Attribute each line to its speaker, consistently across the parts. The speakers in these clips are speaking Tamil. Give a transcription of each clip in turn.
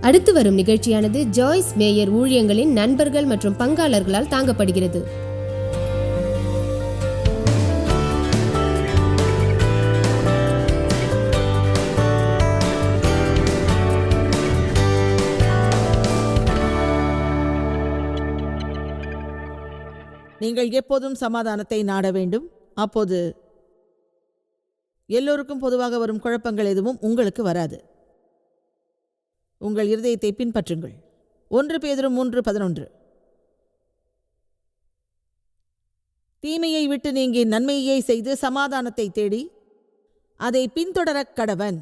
Speaker 1: அடுத்து வரும் நிகழ்ச்சியானது ஜாய்ஸ் மேயர் ஊழியங்களின் நண்பர்கள் மற்றும் பங்காளர்களால் தாங்கப்படுகிறது.
Speaker 2: நீங்கள் எப்போதும் சமாதானத்தை நாட வேண்டும். அப்போது எல்லோருக்கும் பொதுவாக வரும் குழப்பங்கள் எதுவும் உங்களுக்கு வராது. உங்கள் இருதயத்தை பின்பற்றுங்கள். 1 பேதுரு 3:11. தீமையை விட்டு நீங்கி நன்மையை செய்து சமாதானத்தை தேடி அதை பின்தொடரக் கடவன்.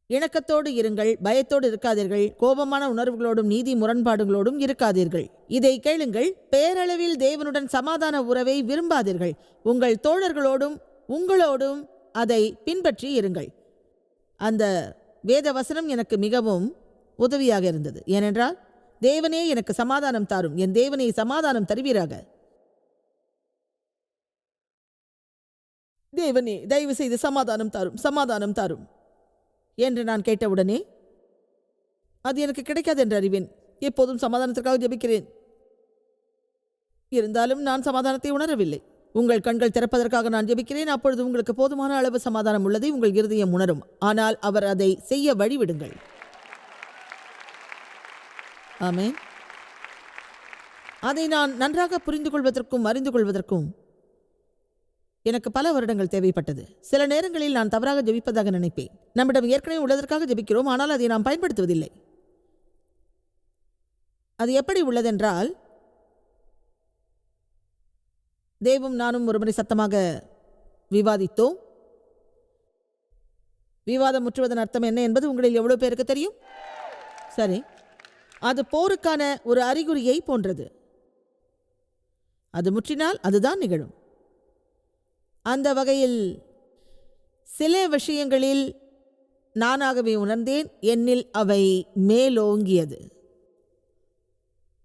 Speaker 2: இணக்கத்தோடு இருங்கள், பயத்தோடு இருக்காதீர்கள், கோபமான உணர்வுகளோடும் நீதி முரண்பாடுகளோடும் இருக்காதீர்கள். இதை கேளுங்கள், பேரளவில் தேவனுடன் சமாதான உறவை விரும்பாதீர்கள். உங்கள் தோழர்களோடும் உங்களோடும் அதை பின்பற்றி இருங்கள். அந்த வேத வசனம் எனக்கு மிகவும் உதவியாக இருந்தது. ஏனென்றால், தேவனே எனக்கு சமாதானம் தாரும், என் தேவனே சமாதானம் தருவீராக. தேவனே தயவு செய்து சமாதானம் தாரும், சமாதானம் தாரும் என்று நான் கேட்டவுடனே அது எனக்கு கிடைக்காது என்று அறிவேன். எப்போதும் சமாதானத்திற்காக ஜெபிக்கிறேன். இருந்தாலும் நான் சமாதானத்தை உணரவில்லை. உங்கள் கண்கள் திறப்பதற்காக நான் ஜெபிக்கிறேன். அப்பொழுது உங்களுக்கு போதுமான அளவு சமாதானம் உள்ளதை உங்கள் இருதயம் உணரும். ஆனால் அவர் அதை செய்ய வழிவிடுங்கள். ஆமென். அதை நான் நன்றாக புரிந்து கொள்வதற்கும் அறிந்து கொள்வதற்கும் எனக்கு பல வருடங்கள் தேவைப்பட்டது. சில நேரங்களில் நான் தவறாக ஜெபிப்பதாக நினைப்பேன். நம்மிடம் ஏற்கனவே உள்ளதற்காக ஜெபிக்கிறோம், ஆனால் அதை நாம் பயன்படுத்துவதில்லை. அது எப்படி உள்ளதென்றால், தேவும் நானும் ஒருமுறை சத்தமாக விவாதித்தோம். விவாதம் முற்றுவதன் அர்த்தம் என்ன என்பது உங்களில் எவ்வளவு பேருக்கு தெரியும்? சரி, அது போருக்கான ஒரு அறிகுறியை போன்றது. அது முற்றினால் அதுதான் நிகழும். அந்த வகையில் சில விஷயங்களில் நானாகவே உணர்ந்தேன், என்னில் அவை மேலோங்கியது.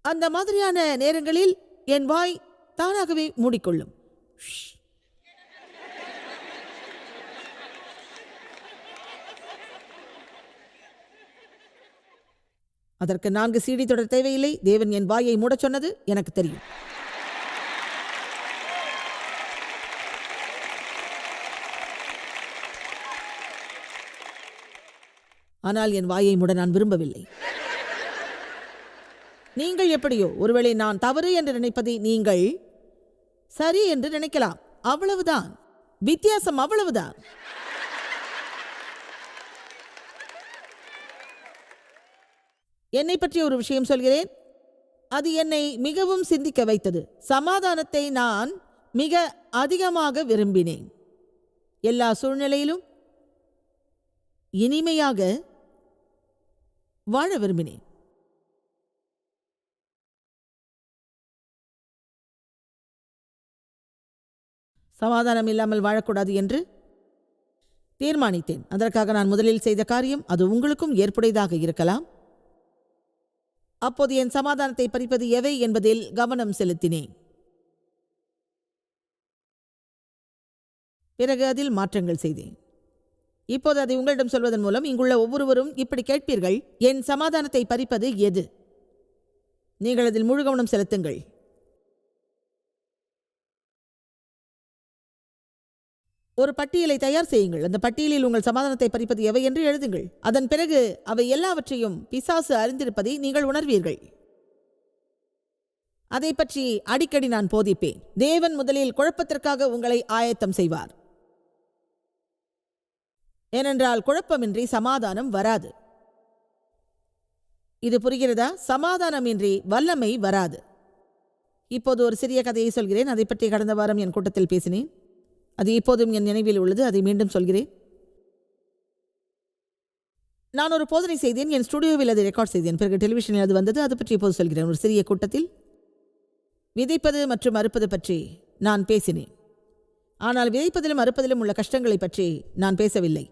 Speaker 2: அந்த மாதிரியான நேரங்களில் என் வாய் தானாகவே மூடிக்கொள்ளும். அதற்கு 4 CD தொடர் தேவையில்லை. தேவன் என் வாயை மூடச் சொன்னது எனக்கு தெரியும். ஆனால் என் வாயை மூட நான் விரும்பவில்லை. நீங்கள் எப்படியோ, ஒருவேளை நான் தவறு என்று நினைப்பதை நீங்கள் சரி என்று நினைக்கலாம். அவ்வளவுதான் வித்தியாசம், அவ்வளவுதான். என்னை பற்றி ஒரு விஷயம் சொல்கிறேன். அது என்னை மிகவும் சிந்திக்க வைத்தது. சமாதானத்தை நான் மிக அதிகமாக விரும்பினேன். எல்லா சூழ்நிலையிலும் இனிமையாக வாழ விரும்பினேன். சமாதானம் இல்லாமல் வாழக்கூடாது என்று தீர்மானித்தேன். அதற்காக நான் முதலில் செய்த காரியம், அது உங்களுக்கும் ஏற்புடையதாக இருக்கலாம். அப்போது என் சமாதானத்தை பறிப்பது எவை என்பதில் கவனம் செலுத்தினேன். பிறகு அதில் மாற்றங்கள் செய்தேன். இப்போது அதை உங்களிடம் சொல்வதன் மூலம் இங்குள்ள ஒவ்வொருவரும் இப்படி கேட்பீர்கள், என் சமாதானத்தை பறிப்பது எது? நீங்கள் அதில் முழு கவனம் செலுத்துங்கள். ஒரு பட்டியலை தயார் செய்யுங்கள். அந்த பட்டியலில் உங்கள் சமாதானத்தை பறிப்பது எவை என்று எழுதுங்கள். அதன் பிறகு அவை எல்லாவற்றையும் பிசாசு அறிந்திருப்பதை நீங்கள் உணர்வீர்கள். அதை பற்றி அடிக்கடி நான் போதிப்பேன். தேவன் முதலில் குழப்பத்திற்காக உங்களை ஆயத்தம் செய்வார். ஏனென்றால் குழப்பமின்றி சமாதானம் வராது. இது புரிகிறதா? சமாதானமின்றி வல்லமை வராது. இப்போது ஒரு சிறிய கதையை சொல்கிறேன். அதை பற்றி கடந்த வாரம் என் கூட்டத்தில் பேசினேன். அது இப்போதும் என் நினைவில் உள்ளது. அதை மீண்டும் சொல்கிறேன். நான் ஒரு போதனை செய்தேன். என் ஸ்டுடியோவில் அதை ரெக்கார்ட் செய்தேன். பிறகு டெலிவிஷனில் அது வந்தது. அது பற்றி இப்போது சொல்கிறேன். ஒரு சிறிய கூட்டத்தில் விதைப்பது மற்றும் அறுப்பது பற்றி நான் பேசினேன். ஆனால் விதைப்பதிலும் அறுப்பதிலும் உள்ள கஷ்டங்களை பற்றி நான் பேசவில்லை.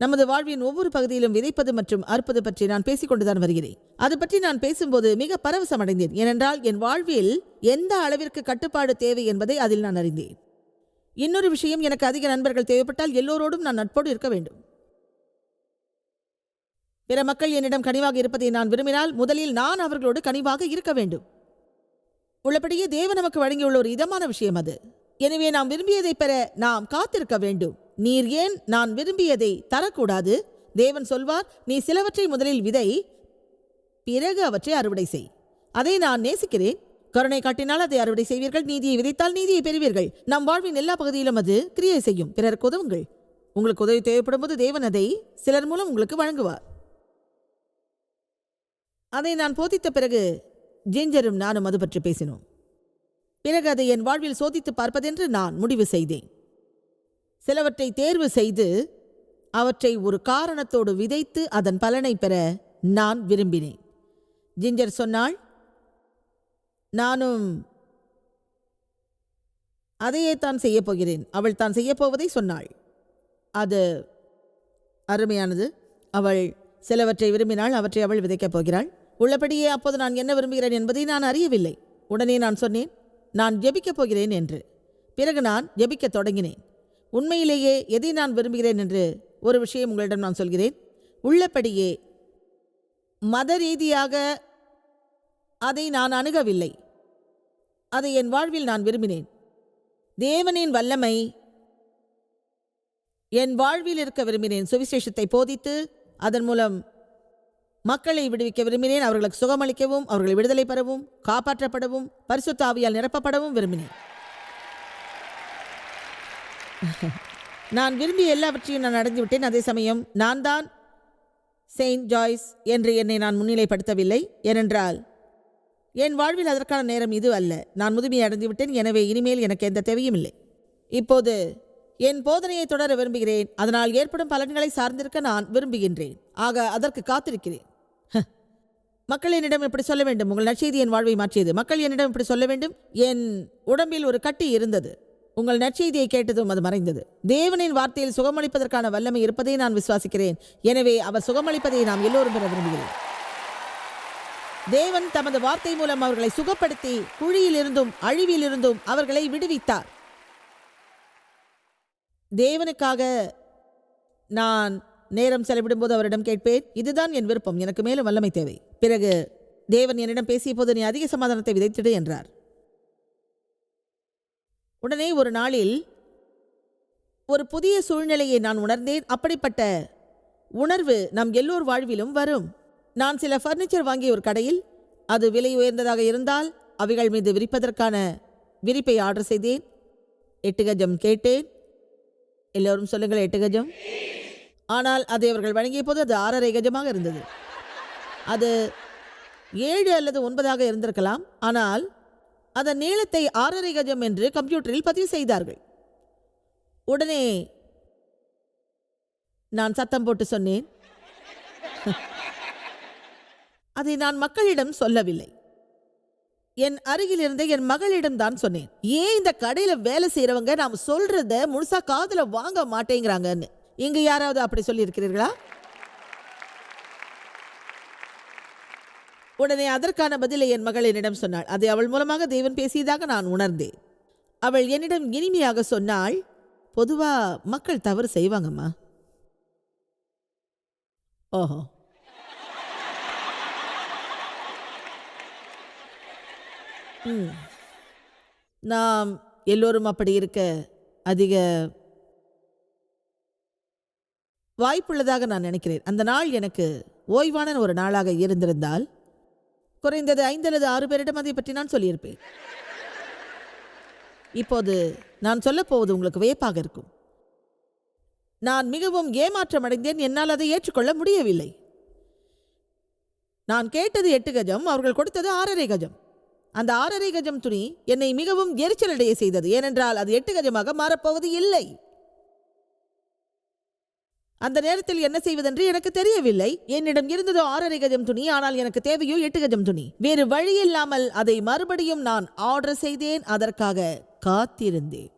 Speaker 2: நமது வாழ்வின் ஒவ்வொரு பகுதியிலும் விதைப்பது மற்றும் அறுப்பது பற்றி நான் பேசிக்கொண்டுதான் வருகிறேன். அது பற்றி நான் பேசும்போது மிக பரவசம் அடைந்தேன். ஏனென்றால் என் வாழ்வில் எந்த அளவிற்கு கட்டுப்பாடு தேவை என்பதை அதில் நான் அறிந்தேன். இன்னொரு விஷயம், எனக்கு அதிக நண்பர்கள் தேவைப்பட்டால் எல்லோரோடும் நான் நட்போடு இருக்க வேண்டும். பிற மக்கள் என்னிடம் கனிவாக இருப்பதை நான் விரும்பினால் முதலில் நான் அவர்களோடு கனிவாக இருக்க வேண்டும். உள்ளபடியே தேவன் நமக்கு வழங்கியுள்ள ஒரு இதமான விஷயம் அது. எனவே நாம் விரும்பியதை பெற நாம் காத்திருக்க வேண்டும். நீர் ஏன் நான் விரும்பியதை தரக்கூடாது? தேவன் சொல்வார், நீ சிலவற்றை முதலில் விதை, பிறகு அவற்றை அறுவடை செய். அதை நான் நேசிக்கிறேன். கருணை காட்டினால் அதை அறுவடை செய்வீர்கள். நீதியை விதைத்தால் நீதியை பெறுவீர்கள். நம் வாழ்வின் எல்லா பகுதியிலும் அது கிரியை செய்யும். பிறருக்கு உதவுங்கள். உங்களுக்கு உதவி தேவைப்படும் போது தேவன் அதை சிலர் மூலம் உங்களுக்கு வழங்குவார். அதை நான் போதித்த பிறகு ஜிஞ்சரும் நானும் அது பற்றி பேசினோம். பிறகு அதை என் வாழ்வில் சோதித்து பார்ப்பதென்று நான் முடிவு செய்தேன். சிலவற்றை தேர்வு செய்து அவற்றை ஒரு காரணத்தோடு விதைத்து அதன் பலனை பெற நான் விரும்பினேன். ஜிஞ்சர் சொன்னாள், நானும் அதையே தான் செய்யப் போகிறேன். அவள் தான் செய்யப்போவதை சொன்னாள். அது அருமையானது. அவள் சிலவற்றை விரும்பினாள், அவற்றை அவள் விதைக்கப் போகிறாள். உள்ளபடியே அப்போது நான் என்ன விரும்புகிறேன் என்பதை நான் அறியவில்லை. உடனே நான் சொன்னேன், நான் ஜெபிக்கப் போகிறேன் என்று. பிறகு நான் ஜெபிக்கத் தொடங்கினேன். உண்மையிலேயே எதை நான் விரும்புகிறேன் என்று ஒரு விஷயம் உங்களிடம் நான் சொல்கிறேன். உள்ளபடியே மத ரீதியாக அதை நான் அணுகவில்லை. அதை என் வாழ்வில் நான் விரும்பினேன். தேவனின் வல்லமை என் வாழ்வில் இருக்க விரும்பினேன். சுவிசேஷத்தை போதித்து அதன் மூலம் மக்களை விடுவிக்க விரும்பினேன். அவர்களுக்கு சுகமளிக்கவும், அவர்களை விடுதலை பெறவும், காப்பாற்றப்படவும், பரிசுத்த ஆவியால் நிரப்பப்படவும் விரும்பினேன். நான் விரும்பிய எல்லாவற்றையும் நான் அடைந்து விட்டேன். அதே சமயம் நான் தான் செயின்ட் ஜாய்ஸ் என்று என்னை நான் முன்னிலைப்படுத்தவில்லை. ஏனென்றால் என் வாழ்வில் அதற்கான நேரம் இது அல்ல. நான் முதுமையை அடைந்து விட்டேன். எனவே இனிமேல் எனக்கு எந்த தேவையும் இல்லை. இப்போது என் போதனையை தொடர விரும்புகிறேன். அதனால் ஏற்படும் பலன்களை சார்ந்திருக்க நான் விரும்புகின்றேன். ஆக அதற்கு காத்திருக்கிறேன். மக்கள் என்னிடம் இப்படி சொல்ல வேண்டும், உங்கள் நற்செய்தி என் வாழ்வை மாற்றியது. மக்கள் என்னிடம் இப்படி சொல்ல வேண்டும், என் உடம்பில் ஒரு கட்டி இருந்தது, உங்கள் நற்செய்தியை கேட்டதும் அது மறைந்தது. தேவனின் வார்த்தையில் சுகமளிப்பதற்கான வல்லமை இருப்பதை நான் விசுவாசிக்கிறேன். எனவே அவர் சுகமளிப்பதை நாம் எல்லோரும் பெற விரும்புகிறேன். தேவன் தமது வார்த்தை மூலம் அவர்களை சுகப்படுத்தி குழியிலிருந்தும் அழிவிலிருந்தும் அவர்களை விடுவித்தார். தேவனுக்காக நான் நேரம் செலவிடும்போது அவரிடம் கேட்பேன், இதுதான் என் விருப்பம், எனக்கு மேலும் வல்லமை தேவை. பிறகு தேவன் என்னிடம் பேசிய போது, நீ அதிக சமாதானத்தை விதைத்திடு என்றார். உடனே ஒரு நாளில் ஒரு புதிய சூழ்நிலையை நான் உணர்ந்தேன். அப்படிப்பட்ட உணர்வு நம் எல்லோர் வாழ்விலும் வரும். நான் சில ஃபர்னிச்சர் வாங்கிய ஒரு கடையில், அது விலை உயர்ந்ததாக இருந்தால் அவைகள் மீது விரிப்பதற்கான விரிப்பை ஆர்டர் செய்தேன். 8 கஜம் கேட்டேன். எல்லோரும் சொல்லுங்கள் 8 கஜம். ஆனால் அதை அவர்கள் வழங்கிய போது அது 6.5 கஜமாக இருந்தது. அது 7 அல்லது 9 இருந்திருக்கலாம். ஆனால் அதன் நீளத்தை 6.5 கஜம் என்று கம்ப்யூட்டரில் பதிவு செய்தார்கள். உடனே நான் சத்தம் போட்டு சொன்னேன், அதை நான் மக்களிடம் சொல்லவில்லை, என் அருகில் இருந்த என் மகளிடம் தான் சொன்னேன். ஏன் இந்த கடையில வேலை செய்யறவங்க நாம் சொல்றத முழுசா காதுல வாங்க மாட்டேங்கிறாங்கன்னு. இங்க யாராவது அப்படி சொல்லி இருக்கிறீர்களா? உடனே அதற்கான பதிலை என் மகள் என்னிடம் சொன்னாள். அதை அவள் மூலமாக தேவன் பேசியதாக நான் உணர்ந்தேன். அவள் என்னிடம் இனிமையாக சொன்னாள், பொதுவா மக்கள் தவறு செய்வாங்கம்மா. ஓஹோ, நாம் எல்லோரும் அப்படி இருக்க அதிக வாய்ப்புள்ளதாக நான் நினைக்கிறேன். அந்த நாள் எனக்கு ஓய்வான ஒரு நாளாக இருந்திருந்தால் குறைந்தது 5 அல்லது 6 பேரிடம் அதை பற்றி நான் சொல்லியிருப்பேன். இப்போது நான் சொல்லப்போவது உங்களுக்கு வியப்பாக இருக்கும். நான் மிகவும் ஏமாற்றம் அடைந்தேன். என்னால் அதை ஏற்றுக்கொள்ள முடியவில்லை. நான் கேட்டது 8 கஜம், அவர்கள் கொடுத்தது 6.5 கஜம். அந்த 6.5 கஜம் துணி என்னை மிகவும் எரிச்சலடைய செய்தது. ஏனென்றால் அது 8 கஜமாக மாறப்போவது இல்லை. அந்த நேரத்தில் என்ன செய்வதென்று எனக்கு தெரியவில்லை. என்னிடம் இருந்ததோ 6.5 கஜம் துணி, ஆனால் எனக்கு தேவையோ 8 கஜம் துணி. வேறு வழி இல்லாமல் அதை மறுபடியும் நான் ஆர்டர் செய்தேன். அதற்காக காத்திருந்தேன்.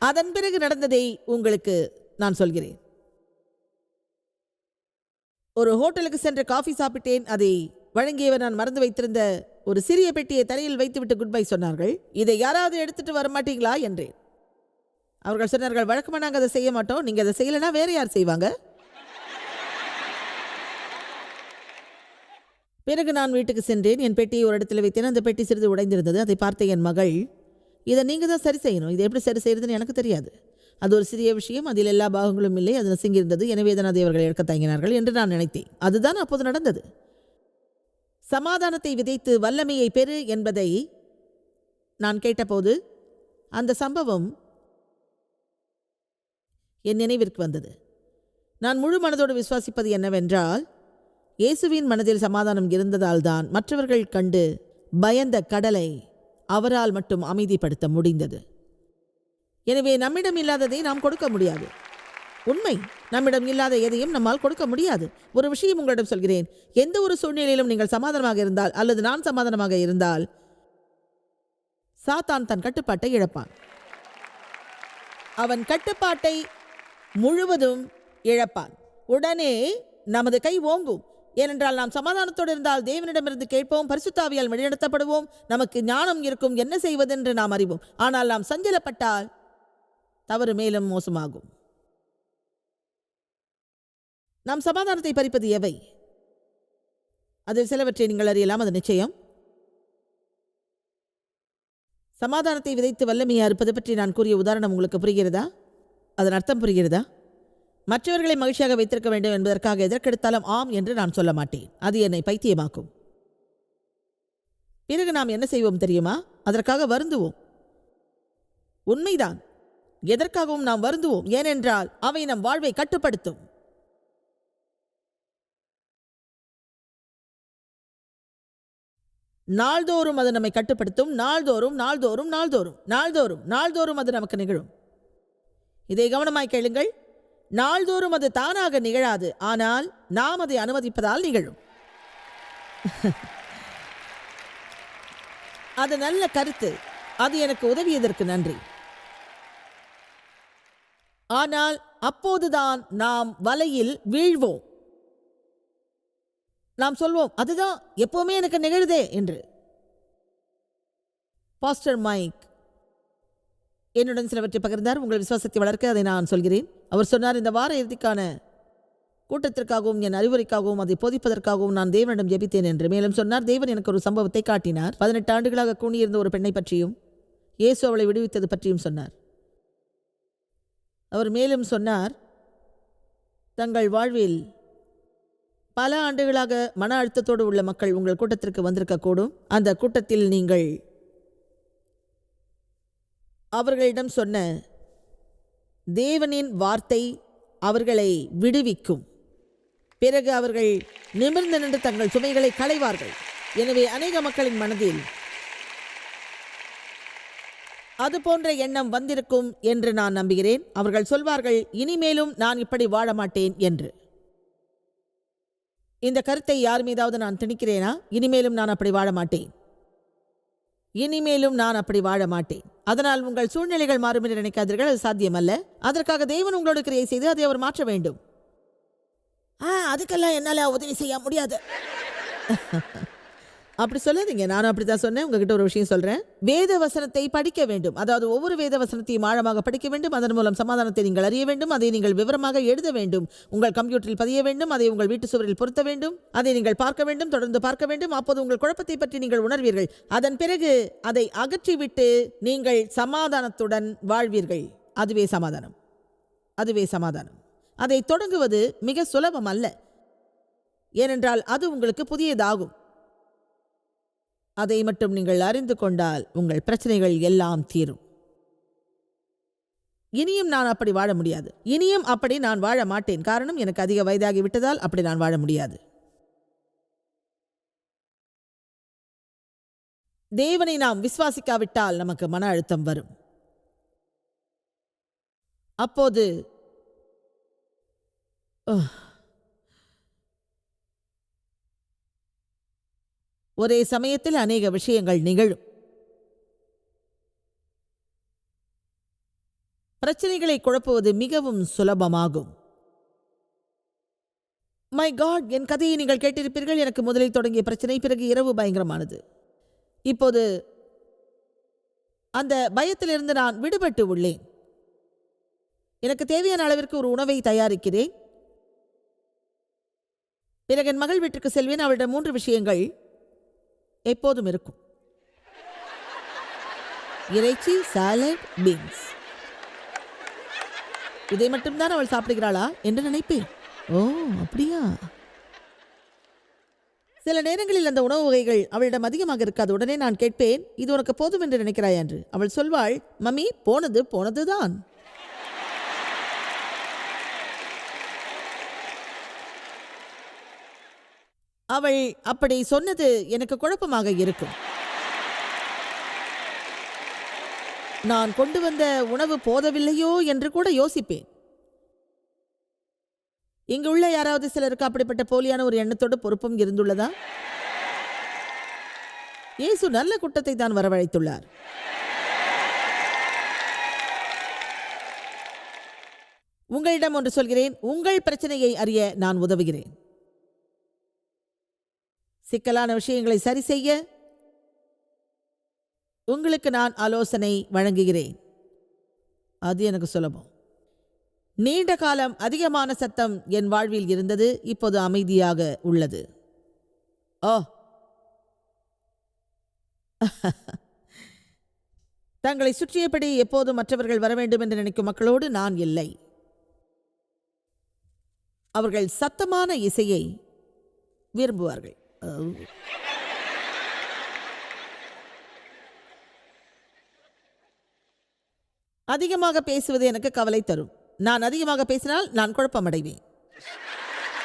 Speaker 2: அதன் பிறகு நடந்ததை உங்களுக்கு நான் சொல்கிறேன். ஒரு ஹோட்டலுக்கு சென்று காஃபி சாப்பிட்டேன். அதை வழங்கியவர் நான் மறந்து வைத்திருந்த ஒரு சிறிய பெட்டியை தரையில் வைத்துவிட்டு குட் பை சொன்னார்கள். இதை யாராவது எடுத்துட்டு வரமாட்டீங்களா என்றேன். அவர்கள் சொன்னார்கள், வழக்கமாக நாங்கள் அதை செய்ய மாட்டோம், நீங்கள் அதை செய்யலைன்னா வேறு யார் செய்வாங்க? பிறகு நான் வீட்டுக்கு சென்றேன். என் பெட்டியை ஒரு இடத்துல வைத்தேன். அந்த பெட்டி சிறிது உடைந்திருந்தது. அதை பார்த்த என் மகள், இதை நீங்கள் தான் சரி செய்யணும், இதை எப்படி சரி செய்யறதுன்னு எனக்கு தெரியாது, அது ஒரு சிறிய விஷயம், அதில் எல்லா பாகங்களும் இல்லை, அது நசுங்கியிருந்தது, எனவே தான் அதை அவர்கள் எடுக்க தயங்கினார்கள் என்று நான் நினைத்தேன். அதுதான் அப்போது நடந்தது. சமாதானத்தை விதைத்து வல்லமையை பெறு என்பதை நான் கேட்டபோது அந்த சம்பவம் என் நினைவிற்கு வந்தது. நான் முழு மனதோடு விசுவாசிப்பது என்னவென்றால், இயேசுவின் மனதில் சமாதானம் இருந்ததால் தான் மற்றவர்கள் கண்டு பயந்த கடலை அவரால் மட்டும் அமைதிப்படுத்த முடிந்தது. எனவே நம்மிடம் இல்லாததை நாம் கொடுக்க முடியாது. உண்மை, நம்மிடம் இல்லாத எதையும் நம்மால் கொடுக்க முடியாது. ஒரு விஷயம் உங்களிடம் சொல்கிறேன், எந்த ஒரு சூழ்நிலையிலும் நீங்கள் சமாதானமாக இருந்தால் அல்லது நான் சமாதானமாக இருந்தால் சாத்தான் தன் கட்டுப்பாட்டை இழப்பான். அவன் கட்டுப்பாட்டை முழுவதும் இழப்பான். உடனே நமது கை ஓங்கும். ஏனென்றால் நாம் சமாதானத்தோடு இருந்தால் தேவனிடமிருந்து கேட்போம், பரிசுத்த ஆவியால் வழிநடத்தப்படுவோம், நமக்கு ஞானம் இருக்கும், என்ன செய்வதென்று நாம் அறிவோம். ஆனால் நாம் சஞ்சலப்பட்டால் தவறு மேலும் மோசமாகும். நாம் சமாதானத்தை பறிப்பது எவை? அதில் சிலவற்றை நீங்கள் அறியலாம், அது நிச்சயம். சமாதானத்தை விதைத்து வல்லமையை அறுப்பது பற்றி நான் கூறிய உதாரணம் உங்களுக்கு புரிகிறதா? அதன் அர்த்தம் புரிகிறதா? மற்றவர்களை மகிழ்ச்சியாக வைத்திருக்க வேண்டும் என்பதற்காக எதற்கெடுத்தாலும் ஆம் என்று நான் சொல்ல மாட்டேன், அது என்னை பைத்தியமாக்கும். பிறகு நாம் என்ன செய்வோம் தெரியுமா? அதற்காக வருந்துவோம். உண்மைதான், எதற்காகவும் நாம் வருந்துவோம், ஏனென்றால் அவை நம் வாழ்வை கட்டுப்படுத்தும். நாள்தோறும் அது நம்மை கட்டுப்படுத்தும். நாள்தோறும் நாள்தோறும் நாள்தோறும் நாள்தோறும் நாள்தோறும் அது நமக்கு நிகழும். இதை கவனமாய் கேளுங்கள். நாள்தோறும் அது தானாக நிகழாது, ஆனால் நாம் அதை அனுமதிப்பதால் நிகழும். அது நல்ல கருத்து, அது எனக்கு உதவியதற்கு நன்றி. ஆனால் அப்போதுதான் நாம் வலையில் வீழ்வோம். நாம் சொல்வோம், அதுதான் எப்பவுமே எனக்கு நிகழுதே என்று. பாஸ்டர் மைக் என்னுடன் சிலவற்றை பகிர்ந்தார். உங்கள் விசுவாசத்தை வளர்க்க அதை நான் சொல்கிறேன். அவர் சொன்னார், இந்த வார இறுதிக்கான கூட்டத்திற்காகவும் என் அறிவுரைக்காகவும் அதை போதிப்பதற்காகவும் நான் தேவனிடம் ஜெபித்தேன் என்று. மேலும் சொன்னார், தேவன் எனக்கு ஒரு சம்பவத்தை காட்டினார். 18 ஆண்டுகளாக கூணியிருந்த ஒரு பெண்ணை பற்றியும் இயேசு அவளை விடுவித்தது பற்றியும் சொன்னார். அவர் மேலும் சொன்னார், தங்கள் வாழ்வில் பல ஆண்டுகளாக மன அழுத்தத்தோடு உள்ள மக்கள் உங்கள் கூட்டத்திற்கு வந்திருக்கக்கூடும். அந்த கூட்டத்தில் நீங்கள் அவர்களிடம் சொன்ன தேவனின் வார்த்தை அவர்களை விடுவிக்கும். பிறகு அவர்கள் நிமிர்ந்து நின்று தங்கள் சுமைகளை களைவார்கள். எனவே அநேக மக்களின் மனதில் அது போன்ற எண்ணம் வந்திருக்கும் என்று நான் நம்புகிறேன். அவர்கள் சொல்வார்கள், இனிமேலும் நான் இப்படி வாழ மாட்டேன் என்று. இந்த கருத்தை யார் மீதாவது நான் திணிக்கிறேனா? இனிமேலும் நான் அப்படி வாழ மாட்டேன், இனிமேலும் நான் அப்படி வாழ மாட்டேன். அதனால் உங்கள் சூழ்நிலைகள் மாறும் என்று நினைக்காதீர்கள், அது சாத்தியமல்ல. அதற்காக தேவன் உங்களோட கிரியை செய்து அதை அவர் மாற்ற வேண்டும். அதுக்கெல்லாம் என்னால் உதவி செய்ய முடியாது. அப்படி சொல்லாதீங்க. நானும் அப்படித்தான் சொன்னேன். உங்ககிட்ட ஒரு விஷயம் சொல்றேன். வேத வசனத்தை படிக்க வேண்டும். அதாவது ஒவ்வொரு வேத வசனத்தையும் ஆழமாக படிக்க வேண்டும். அதன் மூலம் சமாதானத்தை நீங்கள் அறிய வேண்டும். அதை நீங்கள் விவரமாக எழுத வேண்டும். உங்கள் கம்ப்யூட்டரில் பதிய வேண்டும். அதை உங்கள் வீட்டு சுவரில் பொருத்த வேண்டும். அதை நீங்கள் பார்க்க வேண்டும், தொடர்ந்து பார்க்க வேண்டும். அப்போது உங்கள் குழப்பத்தை பற்றி நீங்கள் உணர்வீர்கள். அதன் பிறகு அதை அகற்றிவிட்டு நீங்கள் சமாதானத்துடன் வாழ்வீர்கள். அதுவே சமாதானம், அதுவே சமாதானம். அதை தொடங்குவது மிக சுலபம் அல்ல, ஏனென்றால் அது உங்களுக்கு புதியதாகும். அதை மட்டும் நீங்கள் அறிந்து கொண்டால் உங்கள் பிரச்சனைகள் எல்லாம் தீரும். இனியும் நான் அப்படி வாழ முடியாது, இனியும் அப்படி நான் வாழ மாட்டேன். காரணம், எனக்கு அதிக வயதாகி விட்டதால் அப்படி நான் வாழ முடியாது. தேவனை நாம் விசுவாசிக்காவிட்டால் நமக்கு மன அழுத்தம் வரும். அப்போது ஒரே சமயத்தில் அநேக விஷயங்கள் நிகழும். பிரச்சனைகளை குழப்புவது மிகவும் சுலபமாகும். மை காட், என் கதையை நீங்கள் கேட்டிருப்பீர்கள். எனக்கு முதலில் தொடங்கிய பிரச்சனை, பிறகு இரவு பயங்கரமானது. இப்போது அந்த பயத்திலிருந்து நான் விடுபட்டு உள்ளேன். எனக்கு தேவையான அளவிற்கு ஒரு உணவை தயாரிக்கிறேன். பிறகு என் மகள் வீட்டுக்கு செல்வேன். அவளிடம் 3 விஷயங்கள் எப்போதும் இருக்கும்: இறைச்சி, சாலட், பீன்ஸ். இதை மட்டும்தான் அவள் சாப்பிடுகிறாளா என்று நினைப்பேன். ஓ, அப்படியா? சில நேரங்களில் அந்த உணவு வகைகள் அவளிடம் அதிகமாக இருக்காது. உடனே நான் கேட்பேன், இது உனக்கு போதும் என்று நினைக்கிறாய் என்று. அவள் சொல்வாள், மம்மி, போனதுதான். அவள் அப்படி சொன்னது எனக்கு குழப்பமாக இருக்கும். நான் கொண்டு வந்த உணவு போதவில்லையோ என்று கூட யோசிப்பேன். இங்கு உள்ள யாராவது சிலருக்கு அப்படிப்பட்ட போலியான ஒரு எண்ணத்தோடு பொறுப்பும் இருந்துள்ளதா? இயேசு நல்ல கூட்டத்தை தான் வரவழைத்துள்ளார். உங்களிடம் ஒன்று சொல்கிறேன், உங்கள் பிரச்சனையை அறிய நான் உதவுகிறேன். சிக்கலான விஷயங்களை சரி செய்ய உங்களுக்கு நான் ஆலோசனை வழங்குகிறேன். அது எனக்கு சுலபம். நீண்ட காலம் அதிகமான சத்தம் என் வாழ்வில் இருந்தது. இப்போது அமைதியாக உள்ளது. ஓ, தங்களை சுற்றியபடி எப்போதும் மற்றவர்கள் வர வேண்டும் என்று நினைக்கும் மக்களோடு நான் இல்லை. அவர்கள் சத்தமான இசையை விரும்புவார்கள். அதிகமாக பேசுவது எனக்கு கவலை தரும். நான் அதிகமாக பேசினால் நான் குழப்பமடைவேன்.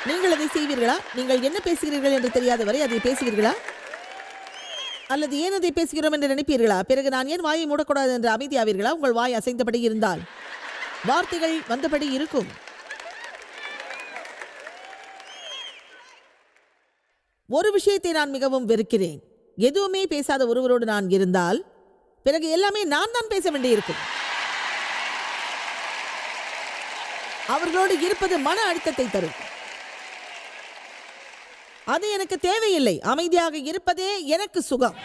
Speaker 2: நீங்கள் அதை செய்வீர்களா? நீங்கள் என்ன பேசுகிறீர்கள் என்று தெரியாத வரை அதை பேசுவீர்களா? அல்லது ஏன் அதை பேசுகிறோம் என்று நினைப்பீர்களா? பிறகு நான் ஏன் வாயை மூடக்கூடாது என்று அமைதியாவீர்களா? உங்கள் வாய் அசைந்தபடி இருந்தால் வார்த்தைகள் வந்தபடி இருக்கும். ஒரு விஷயத்தை நான் மிகவும் வெறுக்கிறேன். எதுவுமே பேசாத ஒருவரோடு நான் இருந்தால் பிறகு எல்லாமே நான் தான் பேச வேண்டியிருக்கும். அவர்களோடு இருப்பது மன அழுத்தத்தை தரும். அது எனக்கு தேவையில்லை. அமைதியாக இருப்பதே எனக்கு சுகம்.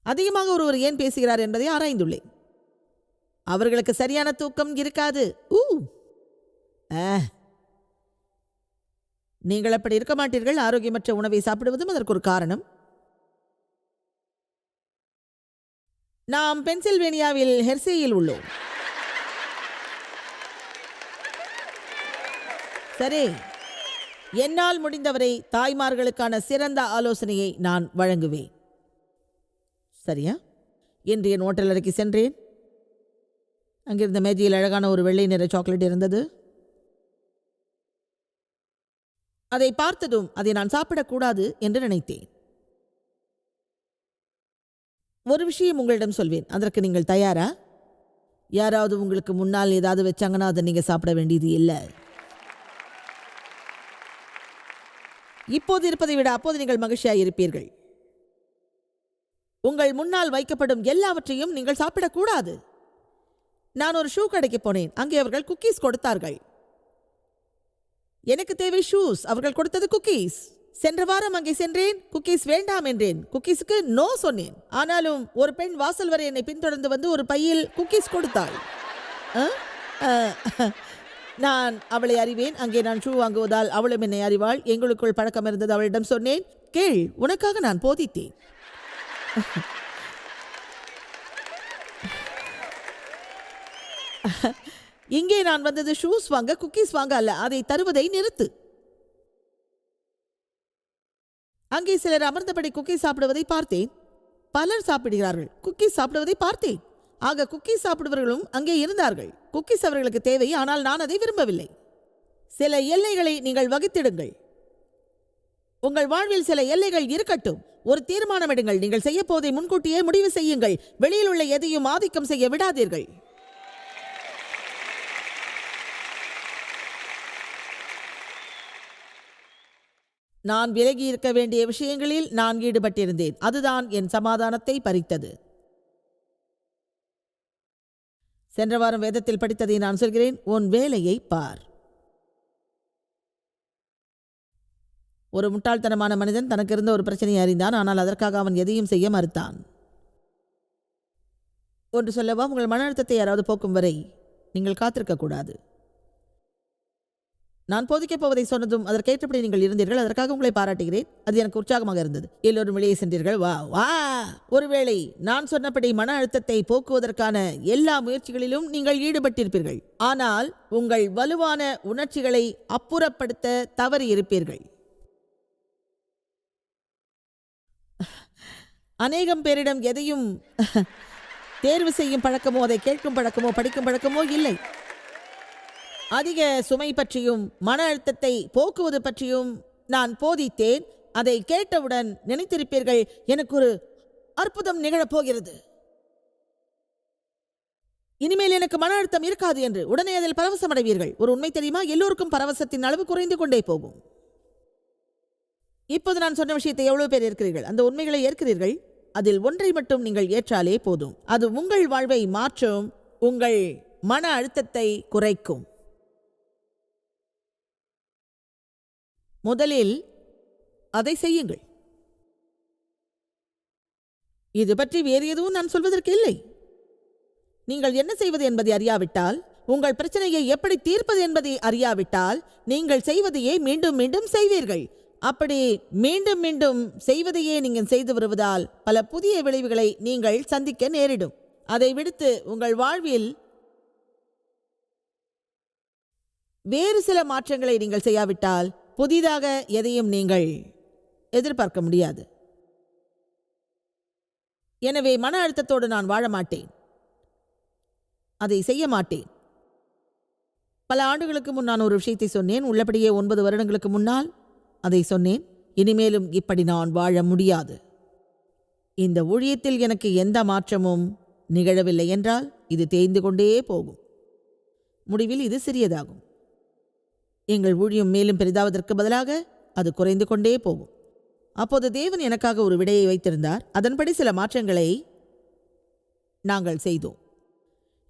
Speaker 2: அதிகமாக ஒருவர் ஏன் பேசுகிறார் என்பதை ஆராய்ந்துள்ளேன். அவர்களுக்கு சரியான தூக்கம் இருக்காது. நீங்கள் அப்படி இருக்க மாட்டீர்கள். ஆரோக்கியமற்ற உணவை சாப்பிடுவதும் அதற்கு ஒரு காரணம். நாம் பென்சில்வேனியாவில் ஹெர்சேயில் உள்ளோம். சரி, என்னால் முடிந்தவரை தாய்மார்களுக்கான சிறந்த ஆலோசனையை நான் வழங்குவேன். சரியா? இன்று என் ஹோட்டல் அறைக்கு சென்றேன். அங்கிருந்த மேஜையில் அழகான ஒரு வெள்ளை நிற சாக்லேட் இருந்தது. அதை பார்த்ததும் அதை நான் சாப்பிடக்கூடாது என்று நினைத்தேன். ஒரு விஷயம் உங்களிடம் சொல்வேன், அதற்கு நீங்கள் தயாரா? யாராவது உங்களுக்கு முன்னால் ஏதாவது வச்சாங்கன்னா அதை நீங்க சாப்பிட வேண்டியது இல்லை. இப்போது இருப்பதை விட அப்போது நீங்கள் மகிழ்ச்சியாக இருப்பீர்கள். உங்கள் முன்னால் வைக்கப்படும் எல்லாவற்றையும் நீங்கள் சாப்பிடக்கூடாது. நான் ஒரு ஷூ கடைக்கு போனேன். அங்கே அவர்கள் குக்கீஸ் கொடுத்தார்கள். எனக்கு தேவை ஷூஸ். அவர்கள் கொடுத்தது குக்கீஸ். சென்ற வாரம் அங்கே சென்றேன். குக்கீஸ் வேண்டாம் என்றேன். குக்கீஸுக்கு நோ சொன்னேன். ஆனாலும் ஒரு பெண் வாசல் வரை என்னை பின்தொடர்ந்து வந்து ஒரு பையில் குக்கீஸ் கொடுத்தாள். நான் அவளை அறிவேன். அங்கே நான் ஷூ வாங்குவதால் அவளும் என்னை அறிவாள். எங்களுக்குள் பழக்கம் இருந்தது. அவளிடம் சொன்னேன், கேள், உனக்காக நான் போதித்தேன். இங்கே நான் வந்தது ஷூஸ் வாங்க, குக்கீஸ் வாங்க அல்ல. அதை தருவதை நிறுத்து. அங்கே சிலர் அமர்ந்தபடி குக்கீஸ் சாப்பிடுவதை பார்த்தேன். பலர் சாப்பிடுகிறார்கள். குக்கீஸ் சாப்பிடுவதை பார்த்தேன். ஆக குக்கீஸ் சாப்பிடுவர்களும் அங்கே இருந்தார்கள். குக்கீஸ் அவர்களுக்கு தேவை, ஆனால் நான் அதை விரும்பவில்லை. சில எல்லைகளை நீங்கள் வகுத்திடுங்கள். உங்கள் வாழ்வில் சில எல்லைகள் இருக்கட்டும். ஒரு தீர்மானம் எடுங்கள். நீங்கள் செய்ய போவதை முன்கூட்டியே முடிவு செய்யுங்கள். வெளியில் உள்ள எதையும் ஆதிக்கம் செய்ய விடாதீர்கள். நான் விலகி இருக்க வேண்டிய விஷயங்களில் நான் ஈடுபட்டிருந்தேன். அதுதான் என் சமாதானத்தை பறித்தது. சென்ற வாரம் வேதத்தில் படித்ததை நான் சொல்கிறேன். உன் வேலையை பார். ஒரு முட்டாள்தனமான மனிதன் தனக்கு இருந்த ஒரு பிரச்சனையை அறிந்தான். ஆனால் அதற்காக அவன் எதையும் செய்ய மறுத்தான். ஒன்று சொல்லவா, உங்கள் மன அழுத்தத்தை யாராவது போக்கும் வரை நீங்கள் காத்திருக்கக்கூடாது. நான் போதிக்கப் போவதை சொன்னதும் அதற்கேற்றபடி நீங்கள் இருந்தீர்கள். அதற்காக உங்களை பாராட்டுகிறேன். அது எனக்கு உற்சாகமாக இருந்தது. எல்லோரும் வெளியே சென்றீர்கள். வா வா. ஒருவேளை நான் சொன்னபடி மன அழுத்தத்தை போக்குவதற்கான எல்லா முயற்சிகளிலும் நீங்கள் ஈடுபட்டிருப்பீர்கள். ஆனால் உங்கள் வலுவான உணர்ச்சிகளை அப்புறப்படுத்த தவறி இருப்பீர்கள். அநேகம் பேரிடம் எதையும் தேர்வு செய்யும் பழக்கமோ, அதை கேட்கும் பழக்கமோ, படிக்கும் பழக்கமோ இல்லை. அதிக சுமை பற்றியும் மன அழுத்தத்தை போக்குவது பற்றியும் நான் போதித்தேன். அதை கேட்டவுடன் நினைத்திருப்பீர்கள், எனக்கு ஒரு அற்புதம் நிகழப்போகிறது, இனிமேல் எனக்கு மன அழுத்தம் இருக்காது என்று. உடனே அதில் பரவசம் அடைவீர்கள். ஒரு உண்மை தெரியுமா, எல்லோருக்கும் பரவசத்தின் அளவு குறைந்து கொண்டே போகும். இப்போது நான் சொன்ன விஷயத்தை எவ்வளவு பேர் ஏற்கிறீர்கள்? அந்த உண்மைகளை ஏற்கிறீர்கள். அதில் ஒன்றை மட்டும் நீங்கள் ஏற்றாலே போதும். அது உங்கள் வாழ்வை மாற்றும், உங்கள் மன அழுத்தத்தை குறைக்கும். முதலில் அதை செய்யுங்கள். இது பற்றி வேறு எதுவும் நான் சொல்வதற்கு இல்லை. நீங்கள் என்ன செய்வது என்பதை அறியாவிட்டால், உங்கள் பிரச்சனையை எப்படி தீர்ப்பது என்பதை அறியாவிட்டால், நீங்கள் செய்வதையே மீண்டும் மீண்டும் செய்வீர்கள். அப்படி மீண்டும் மீண்டும் செய்வதையே நீங்கள் செய்து வருவதால் பல புதிய விளைவுகளை நீங்கள் சந்திக்க நேரிடும். அதை விடுத்து உங்கள் வாழ்வில் வேறு சில மாற்றங்களை நீங்கள் செய்யாவிட்டால் புதிதாக எதையும் நீங்கள் எதிர்பார்க்க முடியாது. எனவே மன அழுத்தத்தோடு நான் வாழ மாட்டேன், அதை செய்ய மாட்டேன். பல ஆண்டுகளுக்கு முன் நான் ஒரு விஷயத்தை சொன்னேன். உள்ளபடியே 9 வருடங்களுக்கு முன்னால் அதை சொன்னேன். இனிமேலும் இப்படி நான் வாழ முடியாது. இந்த ஊழியத்தில் எனக்கு எந்த மாற்றமும் நிகழவில்லை என்றால் இது தேய்ந்து கொண்டே போகும். முடிவில் இது சிறியதாகும். எங்கள் ஊழியம் மேலும் பெரிதாவதற்கு பதிலாக அது குறைந்து கொண்டே போகும். அப்போது தேவன் எனக்காக ஒரு விடையை வைத்திருந்தார். அதன்படி சில மாற்றங்களை நாங்கள் செய்தோம்.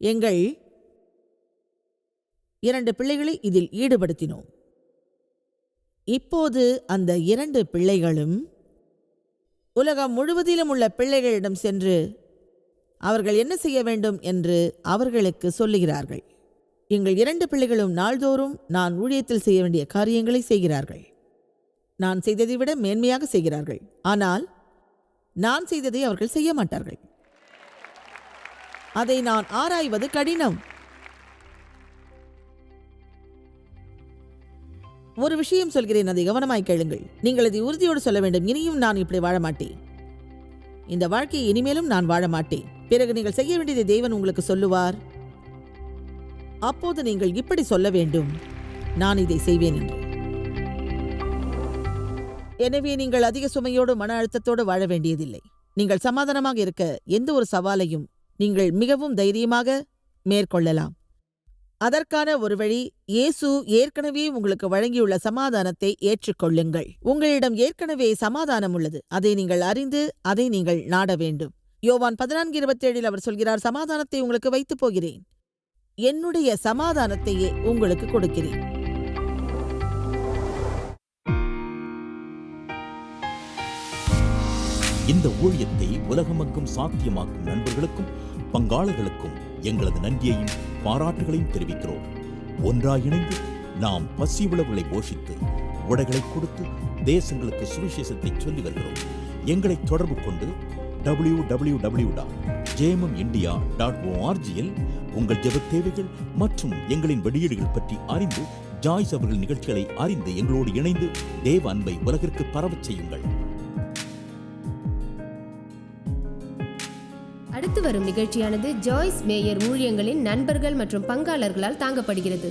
Speaker 2: எங்கள் 2 பிள்ளைகளை இதில் ஈடுபடுத்தினோம். இப்போது அந்த 2 பிள்ளைகளும் உலகம் முழுவதிலும் உள்ள பிள்ளைகளிடம் சென்று அவர்கள் என்ன செய்ய வேண்டும் என்று அவர்களுக்கு சொல்லுகிறார்கள். எங்கள் 2 பிள்ளைகளும் நாள்தோறும் நான் ஊழியத்தில் செய்ய வேண்டிய காரியங்களை செய்கிறார்கள். நான் செய்ததை விட மேன்மையாக செய்கிறார்கள். ஆனால் நான் செய்ததை அவர்கள் செய்ய மாட்டார்கள். அதை நான் ஆராய்வது கடினம். ஒரு விஷயம் சொல்கிறேன், அதை கவனமாய் கேளுங்கள். நீங்கள் அதை உறுதியோடு சொல்ல வேண்டும். இனியும் நான் இப்படி வாழ மாட்டேன். இந்த வாழ்க்கையை இனிமேலும் நான் வாழ மாட்டேன். பிறகு நீங்கள் செய்ய வேண்டியதை தேவன் உங்களுக்கு சொல்லுவார். அப்போது நீங்கள் இப்படி சொல்ல வேண்டும், நான் இதை செய்வேன் என்று. எனவே நீங்கள் அதிக சுமையோடு மன அழுத்தத்தோடு வாழ வேண்டியதில்லை. நீங்கள் சமாதானமாக இருக்க எந்த ஒரு சவாலையும் நீங்கள் மிகவும் தைரியமாக மேற்கொள்ளலாம். அதற்கான ஒரு வழி, இயேசு ஏற்கனவே உங்களுக்கு வழங்கியுள்ள சமாதானத்தை ஏற்றுக்கொள்ளுங்கள். உங்களிடம் ஏற்கனவே சமாதானம் உள்ளது. அதை நீங்கள் அறிந்து அதை நீங்கள் நாட வேண்டும். யோவான் 14:27 அவர் சொல்கிறார், சமாதானத்தை உங்களுக்கு வைத்து போகிறேன், என்னுடைய சமாதானத்தையே உங்களுக்கு கொடுக்கிறேன்.
Speaker 3: இந்த ஊழியத்தை உலகமெங்கும் சாத்தியமாக்கும் நண்பர்களுக்கும் பங்காளர்களுக்கும் எங்களது நன்றியையும் பாராட்டுகளையும் தெரிவிக்கிறோம். ஒன்றாய் இணைந்து நாம் பசி உழவுகளை போஷித்து உடைகளை கொடுத்து தேசங்களுக்கு சுவிசேஷத்தை சொல்லி வருகிறோம். எங்களை தொடர்பு கொண்டு www.jmumindia.org உங்கள் ஜெப தேவைகள் மற்றும் எங்களின் வெளியீடுகள் பற்றி அறிந்து ஜாய்ஸ் அவர்கள் நிகழ்ச்சிகளை அறிந்து எங்களோடு இணைந்து தேவ அன்பை உலகிற்கு பரவச் செய்யுங்கள்.
Speaker 1: அடுத்து வரும் நிகழ்ச்சியானது ஜாய்ஸ் மேயர் ஊழியங்களின் நண்பர்கள் மற்றும் பங்காளர்களால் தாங்கப்படுகிறது.